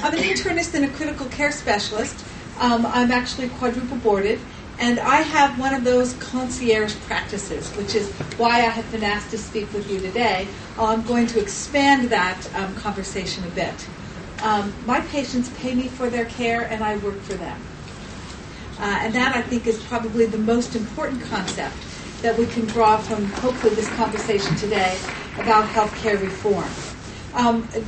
I'm an internist and a critical care specialist. I'm actually quadruple boarded, and I have one of those concierge practices, which is why I have been asked to speak with you today. I'm going to expand that conversation a bit. My patients pay me for their care, and I work for them. And that, I think, is probably the most important concept that we can draw from, hopefully, this conversation today about healthcare reform.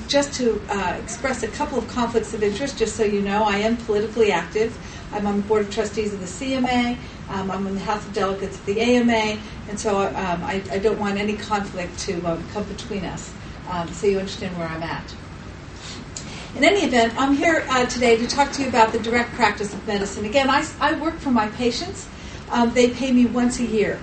Just to express a couple of conflicts of interest, just so you know, I am politically active. I'm on the Board of Trustees of the CMA. I'm on the House of Delegates of the AMA. And so I don't want any conflict to come between us, so you understand where I'm at. In any event, I'm here today to talk to you about the direct practice of medicine. Again, I work for my patients. They pay me once a year.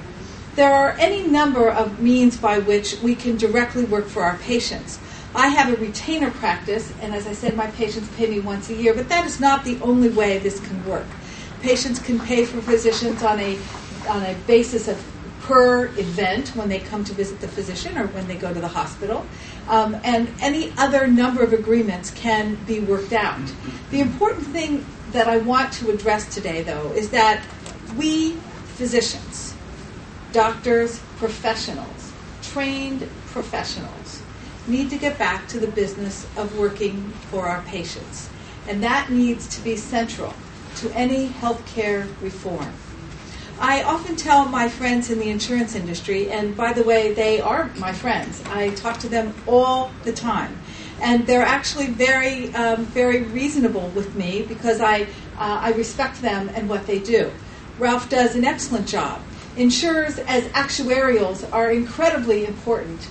There are any number of means by which we can directly work for our patients. I have a retainer practice, and as I said, my patients pay me once a year, but that is not the only way this can work. Patients can pay for physicians on a basis of per event when they come to visit the physician or when they go to the hospital. And any other number of agreements can be worked out. The important thing that I want to address today, though, is that we physicians, doctors, professionals, trained professionals, need to get back to the business of working for our patients. And that needs to be central to any healthcare reform. I often tell my friends in the insurance industry, and by the way, they are my friends. I talk to them all the time. And they're actually very, very reasonable with me because I respect them and what they do. Ralph does an excellent job. Insurers as actuarials are incredibly important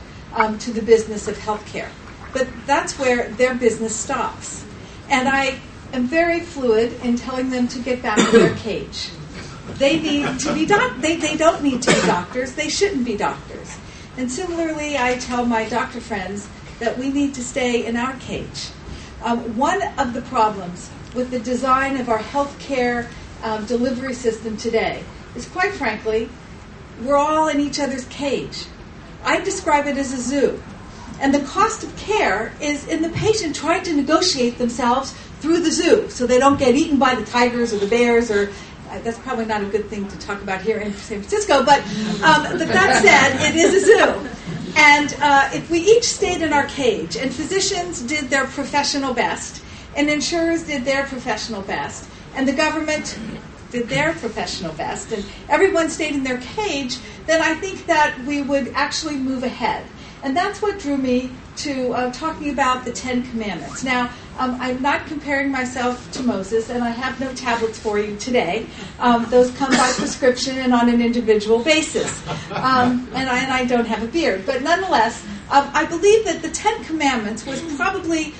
to the business of healthcare. But that's where their business stops. And I am very fluid in telling them to get back to their cage. They need to be they don't need to be doctors. They shouldn't be doctors. And similarly, I tell my doctor friends that we need to stay in our cage. One of the problems with the design of our healthcare delivery system today is, quite frankly, we're all in each other's cage. I describe it as a zoo. And the cost of care is in the patient trying to negotiate themselves through the zoo so they don't get eaten by the tigers or the bears or that's probably not a good thing to talk about here in San Francisco, but that said, it is a zoo. And if we each stayed in our cage, and physicians did their professional best, and insurers did their professional best, and the government did their professional best, and everyone stayed in their cage, then I think that we would actually move ahead. And that's what drew me to talking about the 10 Commandments. Now, I'm not comparing myself to Moses, and I have no tablets for you today. Those come by prescription and on an individual basis. And I don't have a beard. But nonetheless, I believe that the 10 Commandments was probably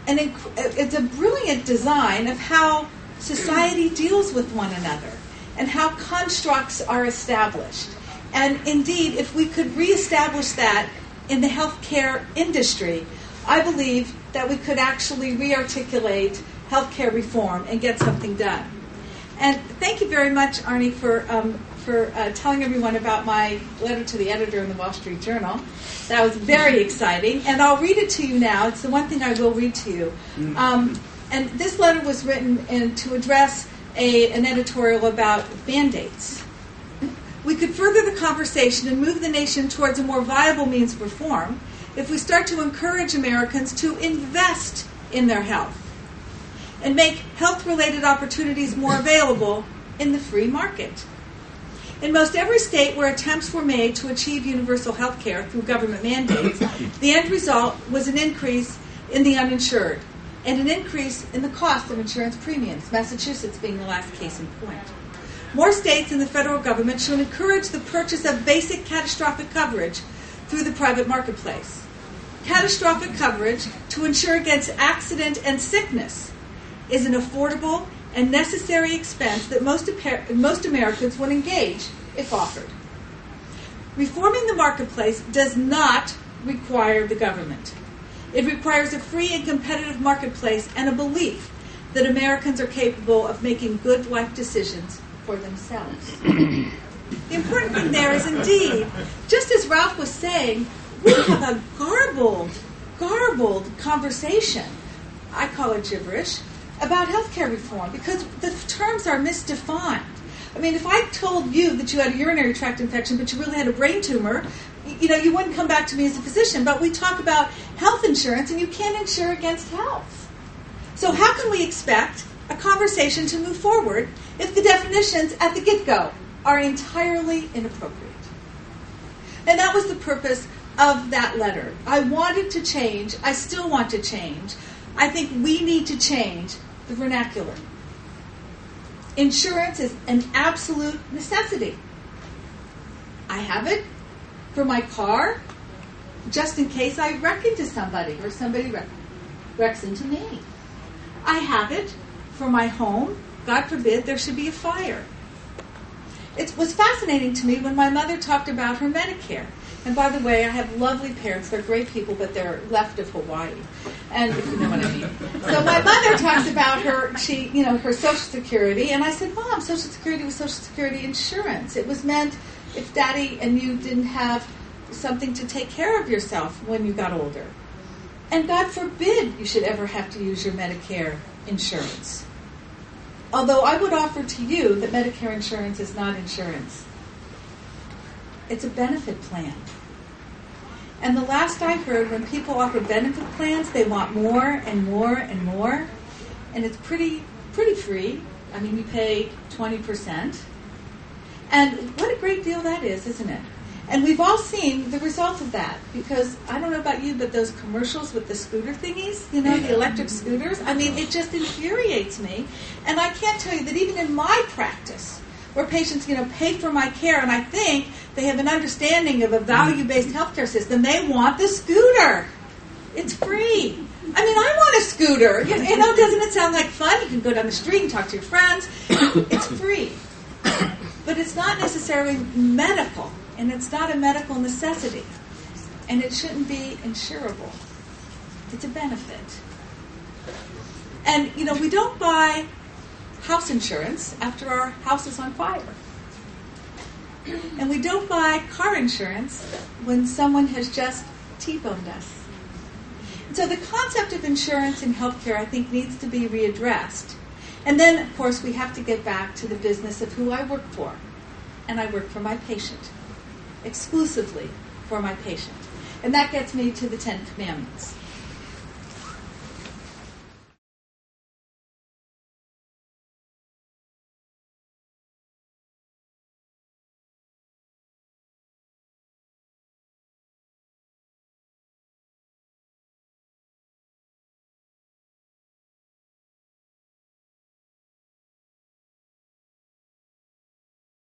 it's a brilliant design of how society deals with one another and how constructs are established. And indeed, if we could reestablish that in the healthcare industry, I believe that we could actually re-articulate healthcare reform and get something done. And thank you very much, Arnie, for telling everyone about my letter to the editor in the Wall Street Journal. That was very exciting, and I'll read it to you now. It's the one thing I will read to you. And this letter was written to address an editorial about mandates. We could further the conversation and move the nation towards a more viable means of reform if we start to encourage Americans to invest in their health and make health-related opportunities more available in the free market. In most every state where attempts were made to achieve universal health care through government mandates, the end result was an increase in the uninsured and an increase in the cost of insurance premiums, Massachusetts being the last case in point. More states and the federal government should encourage the purchase of basic catastrophic coverage through the private marketplace. Catastrophic coverage to insure against accident and sickness is an affordable and necessary expense that most Americans would engage if offered. Reforming the marketplace does not require the government. It requires a free and competitive marketplace and a belief that Americans are capable of making good life decisions for themselves. The important thing there is, indeed, just as Ralph was saying, we have a garbled conversation I call it gibberish, about healthcare reform because the terms are misdefined. I mean, if I told you that you had a urinary tract infection but you really had a brain tumor, you wouldn't come back to me as a physician. But we talk about health insurance, and you can't insure against health. So how can we expect a conversation to move forward if the definitions at the get-go are entirely inappropriate? And that was the purpose of that letter. I wanted to change. I still want to change. I think we need to change the vernacular. Insurance is an absolute necessity. I have it for my car, just in case I wreck into somebody or somebody wrecks into me. I have it for my home. God forbid there should be a fire. It was fascinating to me when my mother talked about her Medicare. And by the way, I have lovely parents. They're great people, but they're left of Hawaii. And if you know what I mean. So my mother talks about her Social Security. And I said, Mom, Social Security was Social Security insurance. It was meant if Daddy and you didn't have something to take care of yourself when you got older. And God forbid you should ever have to use your Medicare insurance. Although I would offer to you that Medicare insurance is not insurance. It's a benefit plan. And the last I heard, when people offer benefit plans, they want more and more and more. And it's pretty free. I mean, you pay 20%. And what a great deal that is, isn't it? And we've all seen the result of that. Because, I don't know about you, but those commercials with the scooter thingies, the electric scooters, I mean, it just infuriates me. And I can't tell you that even in my practice, where patients, pay for my care, and I think they have an understanding of a value-based healthcare system, they want the scooter. It's free. I mean, I want a scooter. Doesn't it sound like fun? You can go down the street and talk to your friends. It's free. But it's not necessarily medical, and it's not a medical necessity. And it shouldn't be insurable. It's a benefit. And, we don't buy house insurance after our house is on fire. And we don't buy car insurance when someone has just T-boned us. And so the concept of insurance in healthcare, I think, needs to be readdressed. And then, of course, we have to get back to the business of who I work for. And I work for my patient. Exclusively for my patient. And that gets me to the 10 Commandments.